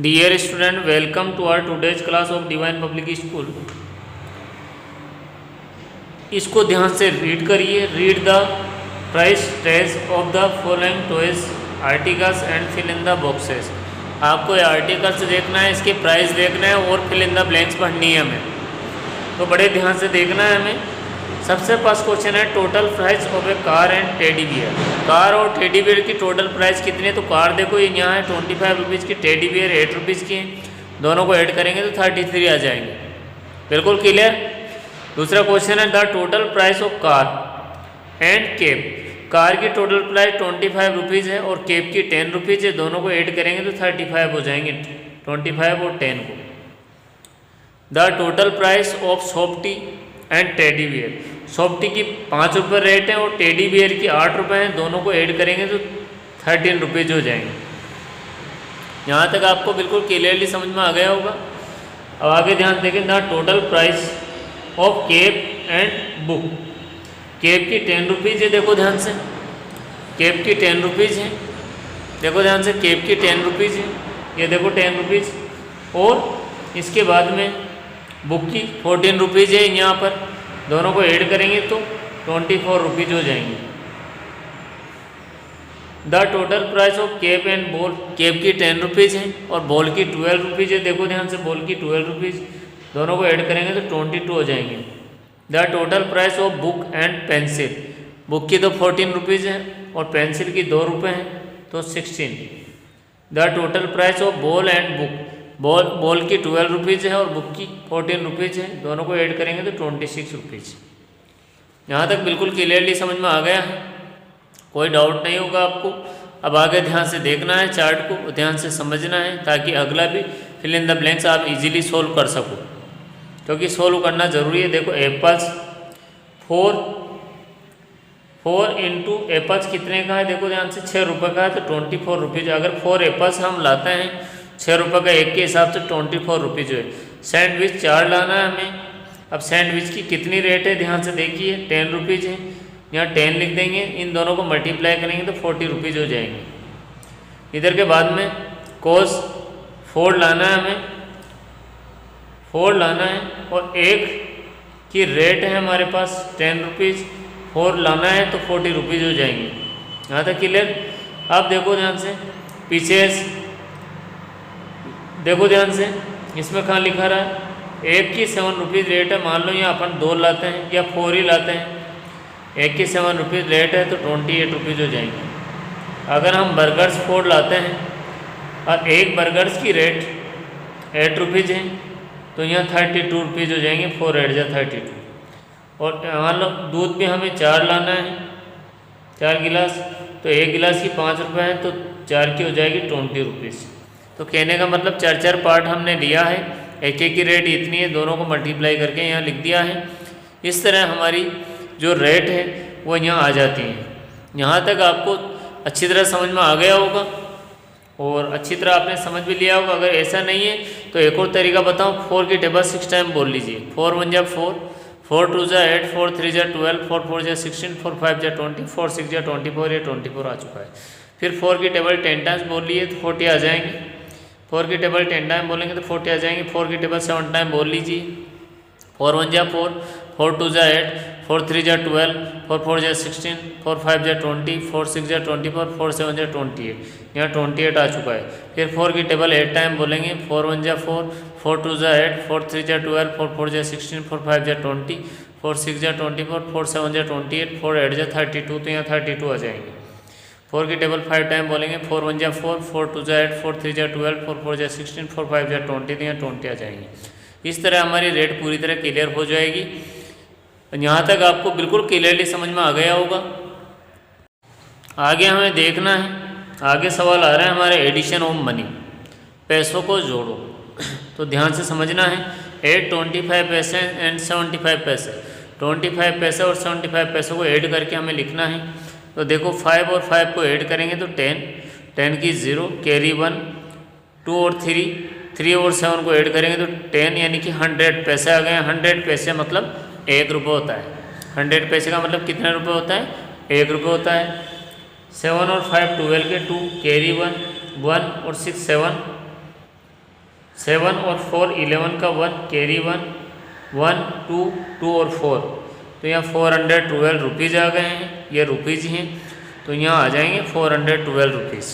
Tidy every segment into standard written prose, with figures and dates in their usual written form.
Dear student, welcome to our today's class of Divine Public School. इसको ध्यान से read करिए. Read the price tags of the following toys articles and fill in the boxes. आपको ये articles देखना है, इसके प्राइस देखना है और फिल इन द ब्लैंक्स पढ़नी है हमें. तो बड़े ध्यान से देखना है हमें. सबसे फर्स्ट क्वेश्चन है total price of A car and teddy beer. Car और टेडी बियर की टोटल प्राइस कितनी है? तो कार देखो ये यहाँ है 25 रुपीज़ की, टेडी बियर 8 रुपीज़ की है. दोनों को ऐड करेंगे तो 33 आ जाएंगे. बिल्कुल क्लियर. दूसरा क्वेश्चन है the total price of car and cap. Car की टोटल प्राइस 25 रुपीज़ है और केप की 10 रुपीज़ है. दोनों को ऐड करेंगे तो 35 हो जाएंगे, 25 और 10 को. The total price of softy and teddy bear. Softy की 5 रुपये रेट है और टेडी बियर की 8 रुपये हैं. दोनों को ऐड करेंगे तो 13 रुपीज़ हो जाएंगे. यहाँ तक आपको बिल्कुल क्लियरली समझ में आ गया होगा. अब आगे ध्यान देखें. The total price of cap and book. Cap की 10 रुपीज़ है, देखो ध्यान से. केप की 10 रुपीज़ है, देखो ध्यान से. केप की 10 रुपीज़ है, ये देखो 10 रुपीज़. और इसके बाद में बुक की 14 रुपीज़ है यहाँ पर. दोनों को ऐड करेंगे तो 24 रुपीज़ हो जाएंगे. The total price of cap and ball. Cap की 10 रुपीज़ है और बॉल की 12 रुपीज़ है. देखो ध्यान से, बॉल की 12 रुपीज़. दोनों को ऐड करेंगे तो 22 हो जाएंगे. The total price of book and pencil. Book की तो 14 रुपीज़ है और पेंसिल की 2 रुपये हैं तो 16. The total price of ball and book. Ball की 12 रुपीज़ है और बुक की 14 रुपीज़ है. दोनों को ऐड करेंगे तो 26 रुपीज़. यहाँ तक बिल्कुल क्लियरली समझ में आ गया है, कोई डाउट नहीं होगा आपको. अब आगे ध्यान से देखना है, चार्ट को ध्यान से समझना है ताकि अगला भी फिल इन द ब्लैंक्स आप इजीली सोल्व कर सको, क्योंकि सोल्व करना ज़रूरी है. देखो एप्पल्स 4 इंटू एप्पल्स कितने का है? देखो ध्यान से 6 रुपये का है तो 24 रुपीज़. अगर 4 एप्पल्स हम लाते हैं 6 रुपये का एक के हिसाब से 24 रुपीज़ है. सैंडविच 4 लाना है हमें. अब सैंडविच की कितनी रेट है ध्यान से देखिए, 10 रुपीज़ है. यहाँ 10 लिख देंगे, इन दोनों को मल्टीप्लाई करेंगे तो 40 रुपीज़ हो जाएंगे. इधर के बाद में कोस 4 लाना है हमें, 4 लाना है और एक की रेट है हमारे पास 10 रुपीज़. 4 लाना है तो 40 रुपीज़ हो जाएंगे. यहाँ तक क्लियर. अब देखो ध्यान से पीछे, देखो ध्यान से इसमें कहाँ लिखा रहा है, एक की 7 रुपीज़ रेट है. मान लो यहाँ अपन 2 लाते हैं या 4 ही लाते हैं, एक की 7 रुपीज़ रेट है तो 28 रुपीज़ हो जाएंगे. अगर हम बर्गर्स 4 लाते हैं और एक बर्गर्स की रेट 8 रुपीज़ है तो यहाँ 32 रुपीज़ हो जाएंगे. 4 8 जा 32. और मान लो दूध भी हमें 4 लाना है, 4 गिलास, तो एक गिलास की 5 रुपये है तो 4 की हो जाएगी 20 रुपीज़. तो कहने का मतलब 4 पार्ट हमने लिया है, एक की रेट इतनी है, दोनों को मल्टीप्लाई करके यहाँ लिख दिया है. इस तरह हमारी जो रेट है वो यहाँ आ जाती है. यहाँ तक आपको अच्छी तरह समझ में आ गया होगा और अच्छी तरह आपने समझ भी लिया होगा. अगर ऐसा नहीं है तो एक और तरीका बताऊँ. 4 की टेबल 6 टाइम बोल लीजिए. 4 1 जा 4, 4 2 जा 8, 4 3 जा 12, 4 4 जा 16, 4 5 जा 20, 4 6 जा 24. ये 24 आ चुका है. फिर 4 की टेबल 10 टाइम्स बोल लिए तो 40 आ जाएंगे. 4 की टेबल 10 टाइम बोलेंगे तो 40 आ जाएंगे. 4 की टेबल 7 टाइम बोल लीजिए. 4 1 जा 4, 4 2 जा 8, 4 3 जा 12, 4 4 जा 16, 4 5 जा 20, 4 6 जा 24, 4 7 जा 28. यहाँ 28 आ चुका है. फिर 4 की टेबल 8 टाइम बोलेंगे. 4 1 जा 4, 4 2 जा 8, 4 3 जा 12, 4 4 जा 16, 4 5 जा 20, 4 6 जा 24, 4 7 जा 28, 4 8 जा 32. तो यहाँ 32 आ जाएंगे. 4 की टेबल 5 टाइम बोलेंगे. 4 1 जा 4, 4 2 जा 8, 4 3 जा 12, 4 4 जा 16, 4 5 जा 20. तो यहाँ 20 आ जाएंगे. इस तरह हमारी रेट पूरी तरह क्लियर हो जाएगी. यहाँ तक आपको बिल्कुल क्लियरली समझ में आ गया होगा. आगे हमें देखना है, आगे सवाल आ रहा है हमारे एडिशन ऑफ मनी. पैसों को जोड़ो. तो ध्यान से समझना है. 8 25 पैसे एंड 75 पैसे. 25 पैसे और 75 पैसों को ऐड करके हमें लिखना है. तो देखो 5 और 5 को ऐड करेंगे तो 10, 10 की 0, कैरी 1, 2 और 3 और 7 को ऐड करेंगे तो 10, यानी कि 100 पैसे आ गए. 100 पैसे मतलब 1 रुपये होता है. 100 पैसे का मतलब कितने रुपये होता है? 1 रुपये होता है. 7 और 5 12 के 2, कैरी 1 1 और 6 7, 7 और 4 11 का 1 कैरी 1 1 2 2 और 4, तो यहाँ 412 रुपीज़ आ गए हैं, ये रुपीज़ हैं, तो यहाँ आ जाएंगे 412 rupees.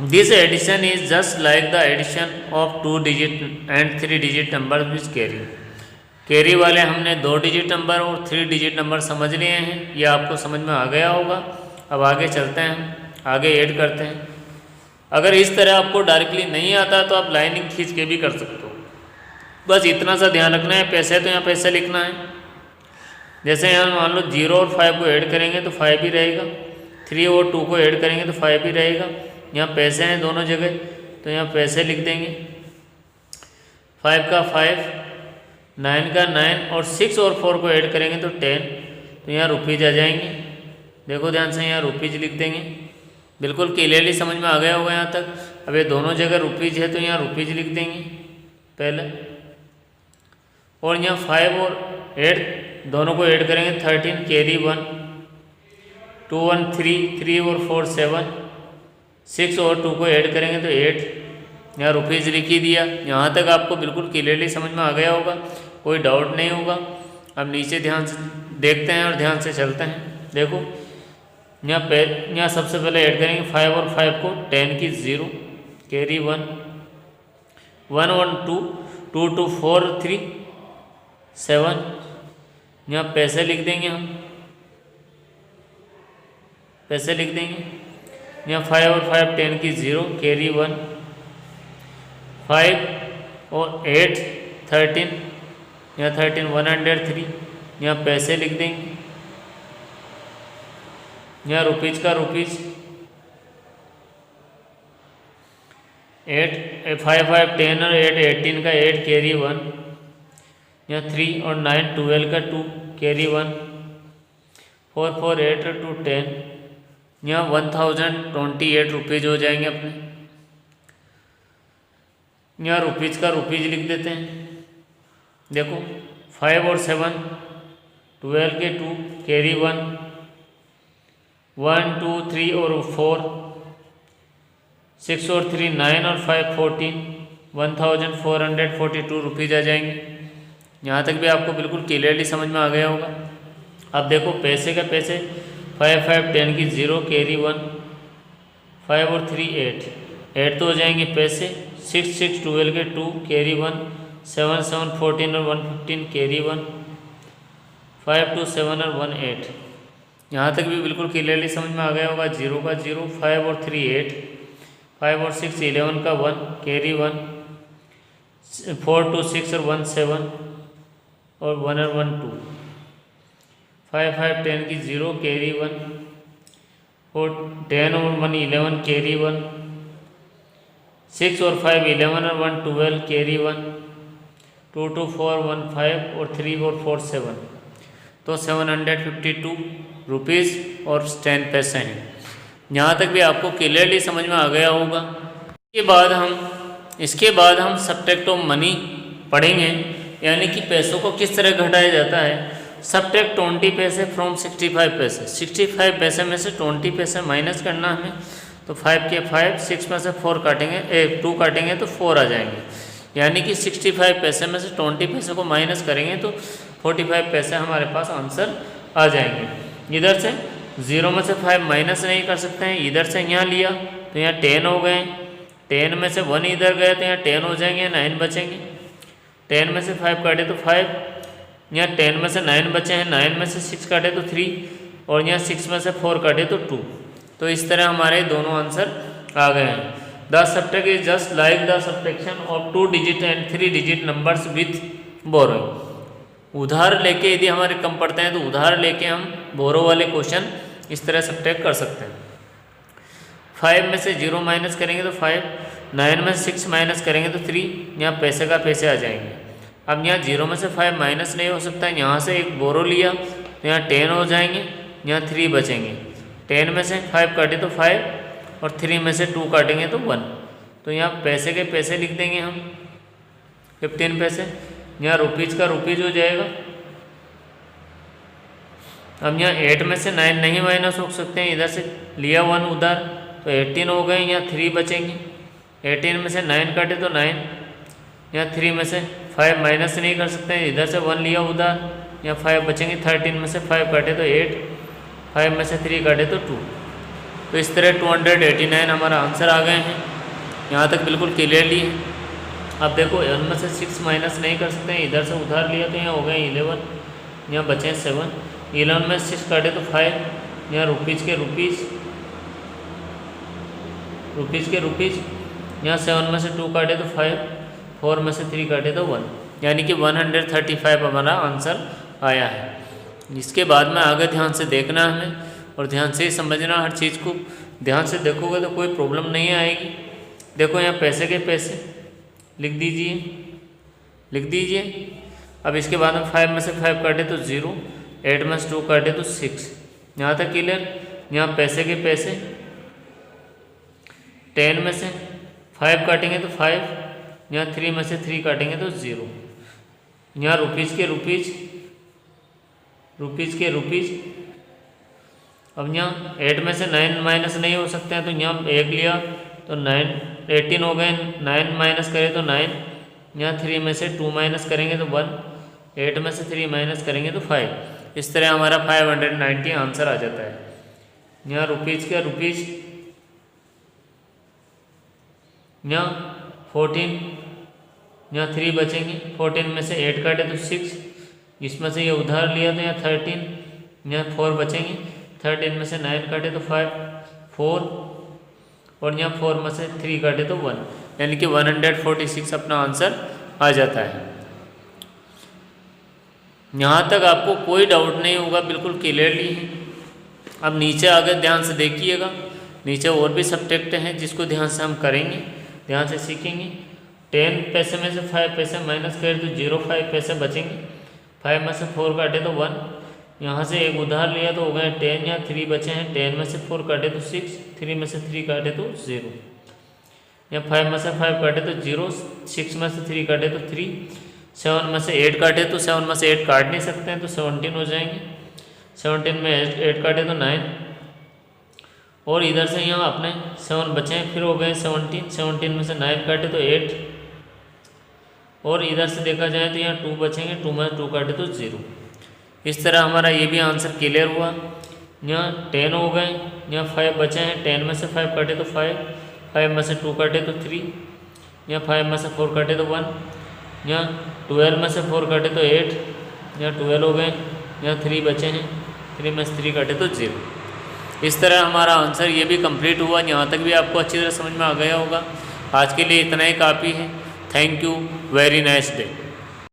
This addition is just like the addition of 2 digit and 3 digit number which carry. Carry वाले हमने 2 डिजिट नंबर और 3 डिजिट नंबर समझ लिए हैं, ये आपको समझ में आ गया होगा। अब आगे चलते हैं, हम आगे ऐड करते हैं। अगर इस तरह आपको डायरेक्टली नहीं आता तो आप लाइनिंग खींच के भी कर सकते हो, बस इतना सा ध्यान रखना है। पैसे तो यहाँ पैसे लिखना है, जैसे यहाँ मान लो 0 और 5 को ऐड करेंगे तो 5 ही रहेगा, 3 और 2 को ऐड करेंगे तो 5 ही रहेगा। यहाँ पैसे हैं दोनों जगह, तो यहाँ पैसे लिख देंगे। 5 का 5, 9 का 9 और 6 और 4 को ऐड करेंगे तो 10, तो यहाँ रुपीज़ आ जाएंगे। देखो ध्यान से, यहाँ रुपीज़ लिख देंगे। बिल्कुल क्लियरली समझ में आ गया होगा यहाँ तक। अब ये दोनों जगह रुपीज़ है तो यहाँ रुपीज़ लिख देंगे पहले, और यहाँ 5 और 8 दोनों को ऐड करेंगे 13 कैरी 1 2 1 3 3 और 4 7, 6 और 2 को ऐड करेंगे तो 8, यहाँ रुपीज़ लिख ही दिया। यहाँ तक आपको बिल्कुल क्लियरली समझ में आ गया होगा, कोई डाउट नहीं होगा। अब नीचे ध्यान से देखते हैं और ध्यान से चलते हैं। देखो यहाँ सबसे पहले ऐड करेंगे 5 और 5 को 10 की 0 कैरी 1 1 1 2 2 2 4 3 7, यहाँ पैसे लिख देंगे, हम पैसे लिख देंगे। यहाँ 5 और 5 10 की 0 कैरी 1 5 और 8 13, यहाँ 13 103, यहाँ पैसे लिख देंगे। यहाँ रुपीज़ का रुपीज़ 8 5 5 10 और 8 18 का 8 कैरी 1, यहाँ 3 और 9 12 का 2 कैरी 1 4 4 8 और 2 10, यहाँ 1028 रुपीज़ हो जाएंगे अपने। यहाँ रुपीज़ का रुपीज़ लिख देते हैं। देखो 5 और 7 12 के 2 कैरी 1 1 2 3 और 4 6 और 3 9 और 5 14, 1442 रुपीज़ आ जाएंगे। यहाँ तक भी आपको बिल्कुल क्लियरली समझ में आ गया होगा। अब देखो पैसे का पैसे 5 5 10 की 0 कैरी 1 5 और 3 8 तो हो जाएंगे पैसे। 6 6 12 के 2 कैरी 1 7 7 14 और 115 कैरी 1 5 2 7 और 1 8। यहाँ तक भी बिल्कुल क्लियरली समझ में आ गया होगा। 0 का 0 5 और 3 8 5 और 6 11 का 1 कैरी 1 4 2 6 और 1 7 और 1 और 1 2 5 5 10 की 0 कैरी 1 4 10 और 1 11 कैरी 1 6 और 5 11 और 1 12 कैरी 1 2 2 4 1 5 और 3 और 4 7, तो 752 रुपीज़ और 10 पैसे हैं। यहाँ तक भी आपको क्लियरली समझ में आ गया होगा। इसके बाद हम सब्ट्रैक्ट ऑफ मनी पढ़ेंगे, यानी कि पैसों को किस तरह घटाया जाता है। सब्ट्रैक्ट 20 पैसे फ्रॉम 65 पैसे। 65 पैसे में से 20 पैसे माइनस करना हमें, तो 5 के 5 6 में से 4 काटेंगे 2 काटेंगे तो 4 आ जाएंगे। यानी कि 65 पैसे में से 20 पैसे को माइनस करेंगे तो 45 पैसे हमारे पास आंसर आ जाएंगे। इधर से 0 में से 5 माइनस नहीं कर सकते हैं, इधर से यहाँ लिया तो यहाँ 10 हो गए। 10 में से 1 इधर गए तो यहाँ 10 हो जाएंगे, 9 बचेंगे। 10 में से 5 काटे तो 5, यहाँ 10 में से 9 बचे हैं, 9 में से 6 काटे तो 3 और यहाँ 6 में से 4 काटे तो 2। तो इस तरह हमारे दोनों आंसर आ गए हैं। The subtract is just like the subtraction of 2 digit and 3 digit numbers with borrowing. उधार लेके यदि हमारे कम पड़ते हैं तो उधार लेके हम बोरो वाले क्वेश्चन इस तरह सब्ट्रैक्ट कर सकते हैं। 5 में से 0 माइनस करेंगे तो 5, 9 में से 6 माइनस करेंगे तो 3, यहाँ पैसे का पैसे आ जाएंगे। अब यहाँ 0 में से 5 माइनस नहीं हो सकता, यहाँ से एक बोरो लिया तो यहाँ 10 हो जाएंगे, यहाँ 3 बचेंगे। 10 में से 5 काटे तो 5 और 3 में से 2 काटेंगे तो 1, तो यहाँ पैसे के पैसे लिख देंगे हम 15 पैसे। यहाँ रुपीज़ का रुपीज़ हो जाएगा। अब यहाँ 8 में से 9 नहीं माइनस हो सकते हैं, इधर से लिया 1 उधर तो 18 हो गए, यहाँ 3 बचेंगे। 18 में से 9 काटे तो 9, यहाँ 3 में से 5 माइनस नहीं कर सकते हैं, इधर से 1 लिया उधर, यहाँ 5 बचेंगे। 13 में से 5 काटे तो 8, 5 में से 3 काटे तो 2। तो इस तरह 289 हमारा आंसर आ गए हैं। यहाँ तक बिल्कुल क्लियरली है। अब देखो 1 में से 6 माइनस नहीं कर सकते हैं, इधर से उधार लिया तो यहाँ हो गए 11, यहाँ बचे 7। 11 में 6 काटे तो 5, यहाँ रुपीज़ के रुपीज़, यहाँ 7 में से 2 काटे तो 5, 4 में से 3 काटे तो 1, यानी कि 135 हमारा आंसर आया है। इसके बाद में आगे ध्यान से देखना है हमें, और ध्यान से ही समझना हर चीज़ को। ध्यान से देखोगे तो कोई प्रॉब्लम नहीं आएगी। देखो यहाँ पैसे के पैसे लिख दीजिए। अब इसके बाद में 5 में से 5 काटे तो 0, 8 में से 2 काटे तो 6। यहाँ तक क्लियर। यहाँ पैसे के पैसे 10 में से 5 काटेंगे तो 5, यहाँ 3 में से 3 काटेंगे तो 0। यहाँ रुपीज़ के रुपीज़। अब यहाँ 8 में से 9 माइनस नहीं हो सकते हैं, तो यहाँ 1 लिया तो 9, 18 हो गए। 9 माइनस करें तो 9, यहाँ 3 में से 2 माइनस करेंगे तो 1, 8 में से 3 माइनस करेंगे तो 5। इस तरह हमारा 590 आंसर आ जाता है। यहाँ रुपीज़ का रुपीज़, यहाँ 14, यहाँ 3 बचेंगे। 14 में से 8 काटे तो 6, इसमें से ये उधार लिया तो यहाँ 13, यहाँ 4 बचेंगे। 13 में से 9 काटे तो 5, 4, और यहाँ 4 में से 3 काटे तो 1, यानी कि 146 अपना आंसर आ जाता है। यहाँ तक आपको कोई डाउट नहीं होगा, बिल्कुल क्लियरली है। अब नीचे आगे ध्यान से देखिएगा, नीचे और भी सब्जेक्ट हैं जिसको ध्यान से हम करेंगे, ध्यान से सीखेंगे। 10 पैसे में से 5 पैसे माइनस करें तो 0.5 पैसे बचेंगे। 5 में से 4 काटे तो 1, यहाँ से एक उधार लिया तो हो गए 10, यहाँ 3 बचे हैं। 10 में से 4 काटे तो 6, 3 में से 3 काटे तो 0, यहाँ 5 में से 5 काटे तो 0, 6 में से 3 काटे तो 3, 7 में से 8 काटे तो 7 में से 8 काट नहीं सकते हैं तो 17 हो जाएंगे। 17 में 8 काटे तो 9, और इधर से यहाँ अपने 7 बचे हैं, फिर हो गए 17। 17 में से 9 काटे तो 8, और इधर से देखा जाए तो यहाँ 2 बचेंगे। 2 में 2 काटे तो 0। इस तरह हमारा ये भी आंसर क्लियर हुआ। यहाँ 10 हो गए, यहाँ 5 बचे हैं। 10 में से 5 काटे तो 5, 5 में से 2 काटे तो 3, यहाँ 5 में से 4 काटे तो 1, यहाँ 12 में से 4 काटे तो 8, यहाँ 12 हो गए, यहाँ 3 बचे हैं। 3 में से 3 काटे तो 0। इस तरह हमारा आंसर ये भी कंप्लीट हुआ। यहाँ तक भी आपको अच्छी तरह समझ में आ गया होगा। आज के लिए इतना ही काफ़ी है। Thank you, very nice day.